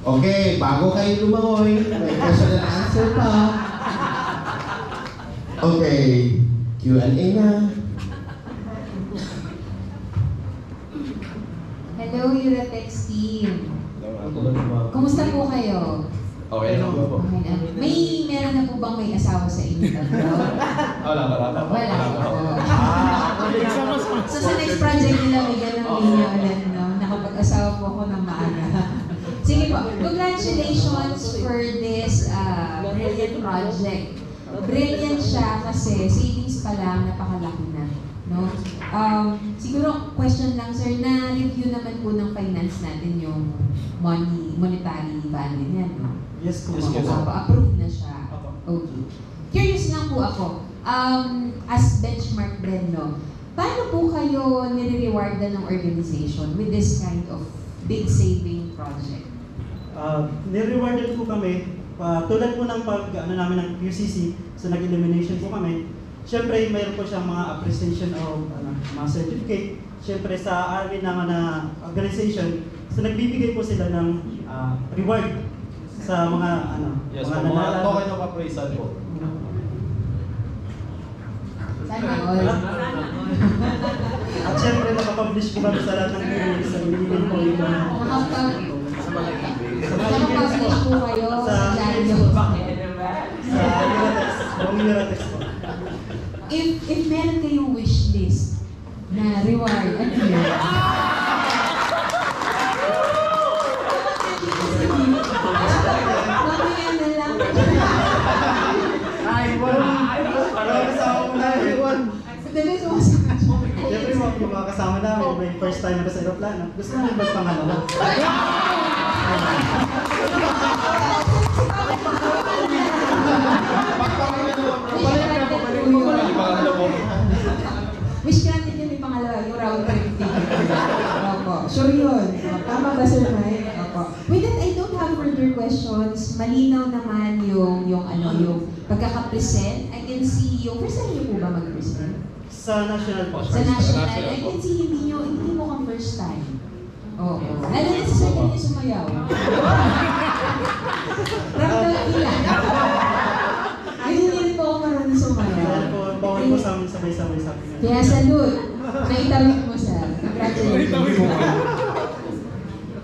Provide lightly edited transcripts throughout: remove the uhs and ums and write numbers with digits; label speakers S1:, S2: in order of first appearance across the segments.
S1: Okay, bago kayo lumangoy, may question and answer pa. Okay, Q&A na.
S2: Hello, Uratex team. Kumusta po kayo?
S1: Okay na po.
S2: Okay na. Meron na po bang may asawa sa inyo?
S1: Wala pa.
S2: Wala po. So sa next project nila, may ganang ninyo ulit, no? Nakapag-asawa po ako ng maaga. Sige po, congratulations for this brilliant project. Brilliant siya kasi savings pa lang, napakalaki na. No? Siguro, question lang sir, na-review naman po ng finance natin yung monetary value niya, no?
S3: Yes po.
S2: Approved na siya. Okay. Curious lang po ako, as benchmark din, no? Paano po kayo nire-rewardan ng organization with this kind of big saving project?
S3: Nire-rewarded po kami, tulad po ng namin ng QCC, so nag-elimination po kami. Siyempre, mayroon po siyang mga appreciation of mga certificate. Siyempre, sa amin naman na organization, so nagbibigay po sila ng reward sa mga
S4: yes,
S3: mga
S4: nanalo. Token of appraisal po.
S2: Sana all.
S3: At siyempre, nakapublish po kami sa lahat ng videos sa email po yung
S2: Nakapublish po kayo sa diaryo.
S3: Sa Uratex po.
S2: If meron kayong wish list na reward, ano yun? Mamaya na lang. Dali mo sa
S3: Siyempre yung mga kasama namin, may first time na sa aeroplano. Gusto namin magpangalawa.
S2: Wish granted yun yung pangalawa, yung round trip ticket. Opo. Sure yun. Tama ba sir Mike? Opo. With that, I don't have further questions. Malinaw naman yung pagkakapresent. I can see yung, first time niyo po ba mag-present?
S3: Sa national po.
S2: Sa national. I can see hindi mo kang first time. Oo. Lalo na sa second niya sumayaw. Ramdam ilan. Hindi rin po ako marunong sumayaw.
S3: Bawal po sa amin sabay-sabay sa akin.
S2: Kaya salute. Naitawid mo siya. Congratulations.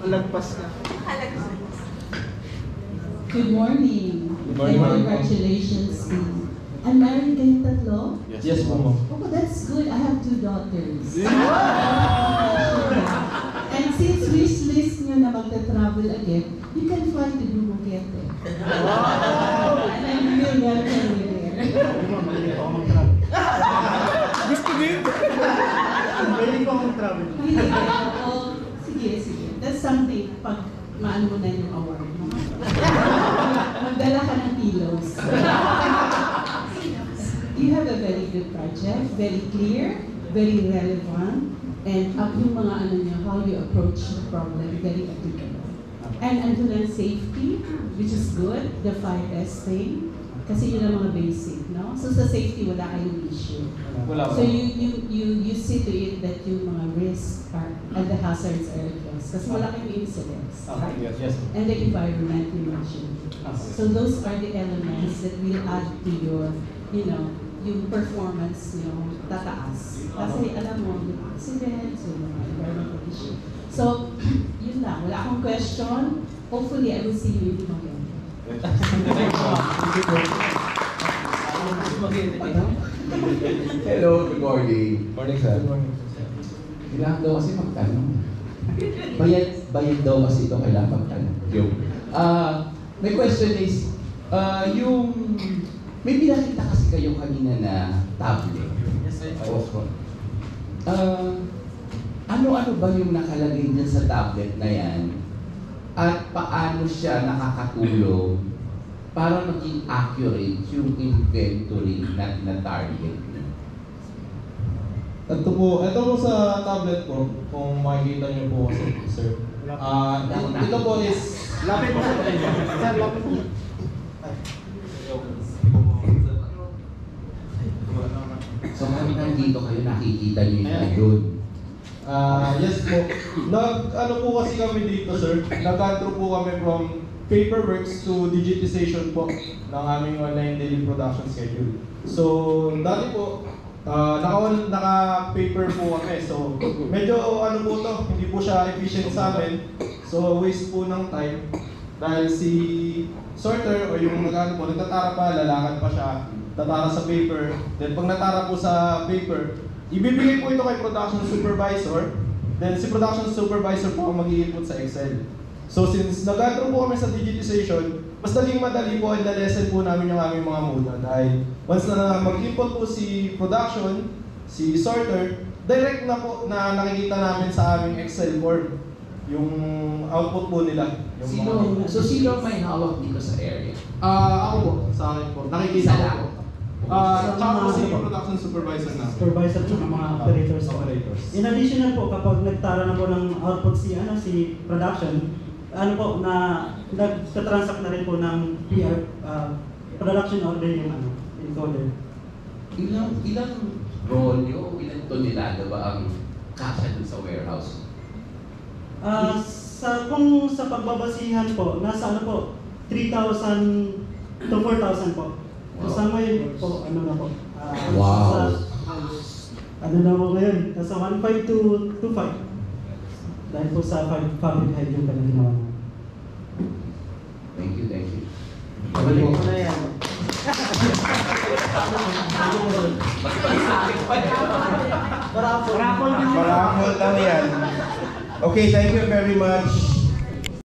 S3: Lagpas na.
S5: Good morning.
S4: Good morning.
S5: And congratulations team. I'm married kayong tatlo?
S4: Yes po mo.
S5: Oh, that's good. I have 2 daughters. And since wish list nyo na magta-travel again, you can fly to Dumaguete. Wow! And I'm really welcome you there.
S3: Gusto din? Pwede ko akong travel.
S5: Sige. That's something pag maano mo na yung award mo. Magdala ka ng pillows. You have a very good project, very clear, very relevant, and yung mga how you approach the problem, very applicable. And andun ang safety, which is good, the 5S thing, kasi yun ang mga basic, no? So sa safety, wala kayong issue. So you see to it that yung mga risks and the hazards are addressed, kasi wala kayong incidents, right?
S4: Yes.
S5: And the environment you mentioned. So those are the elements that will add to your, yung performance, tataas. Kasi alam mo, yung accidents, yung mga environmental issue. So, yun lang. Wala akong question. Hopefully, I will see you in Dumaguete.
S6: Hello, good morning.
S4: Morning, sir.
S6: Kailangan daw kasi magtanong. Bayad daw kasi ito, kailangan magtanong. My question is, may pinakita kasi kayo kanina na tablet.
S3: Yes, sir.
S6: Ano-ano ba yung nakalagay dyan sa tablet na yan? At paano siya nakakatulong para maging accurate yung inventory na target?
S4: Ito po sa tablet po, kung makikita niyo po kasi, sir. Ito po is...
S3: Lapit mo sa tayo. Sir, lapit mo.
S6: So kami nandito kayo nakikita niyo yun.
S4: Yes po. Ano po kasi kami dito, sir? Nag-go po kami from paperworks to digitization po ng aming online daily production schedule. So, dati po, naka-paper po kami. So, medyo ano po to, hindi po siya efficient sa amin. So, waste po ng time. Dahil si sorter o yung nag-ano po, nagtatara pa, lalakad pa siya, tatara sa paper. Then pag natara po sa paper, ibibigay po ito kay production supervisor. Then si production supervisor po ang mag-i-input sa Excel. So since nag-go po kami sa digitization, mas naging madali po and na-lessen po namin yung aming mga muda. Dahil once na mag-input po si production, si sorter, direct na po na nakikita namin sa aming Excel form yung output po nila. Yung
S6: Sino may hawak dito sa area?
S4: Ako po, sa akin po. Nakikita
S6: Isa
S4: ko
S6: lang.
S4: po. Tsaka po si production supervisor na.
S3: Supervisor at mga operators.
S4: Operators.
S3: In additional po, kapag nagtara na po ng output si production, nagtatransact na rin po ng production order yung encoder.
S6: Ilang rolyo, ilang tonelada ba ang kasya dun sa warehouse?
S3: Kung sa pagbabasihan po, nasa 3,000 to 4,000 po.
S6: Wow.
S3: Kasama yun po, na po.
S6: Wow.
S3: Na po ngayon, nasa 1.5 to 2.5. Dahil po sa fabric head yung kanyang ginawa.
S6: Thank you.
S1: Balik ko na yan. Marapol lang yan. Okay, thank you very much.